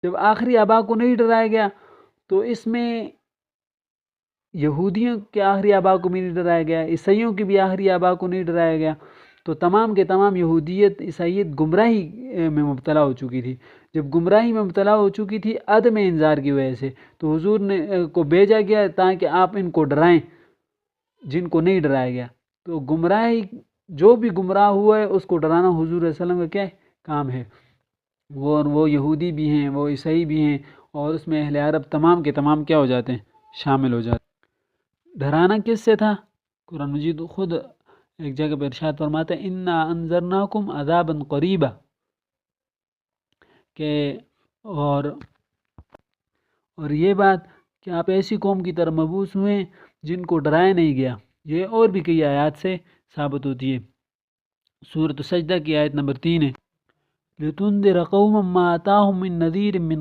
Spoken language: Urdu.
جب آخری آبا کو نہیں ڈرایا گیا تو اس میں یہودیوں کے آخری آبا کو بھی نہیں ڈرایا گیا، عیسائیوں کی بھی آخری آبا کو نہیں ڈرایا گیا، تو تمام کے تمام یہودیت عیسائیت گمراہی میں مبتلا ہو چکی تھی۔ جب گمراہی میں مبتلا ہو چکی تھی عدم انذار کی وجہ سے، تو حضور نے کو بھیجا گیا تاکہ آپ ان کو ڈرائیں جن کو نہیں ڈرایا گیا۔ تو گمراہی جو بھی گمراہ ہوا ہے اس کو ڈرانا حضور صلی اللہ علیہ وسلم کا کیا ہے؟ کام ہے۔ وہ یہودی بھی ہیں، وہ عیسائی بھی ہیں، اور اس میں اہل عرب تمام کے تمام کیا ہو جاتے ہیں؟ شامل ہو جاتے ہیں۔ ڈرانا کس سے تھا؟ قرآن مجید خود ایک جگہ پر ارشاد فرماتا ہے انا انذرناکم عذابا قریبا، کہ اور یہ بات کہ آپ ایسی قوم کی طرح مبعوث ہوئے جن کو ڈرایا نہیں گیا۔ یہ اور بھی کئی آیات سے ثابت ہوتی ہے۔ سورۃ سجدہ کی آیت نمبر 3 ہے، لتنذر قوما ما آتاهم من نذیر من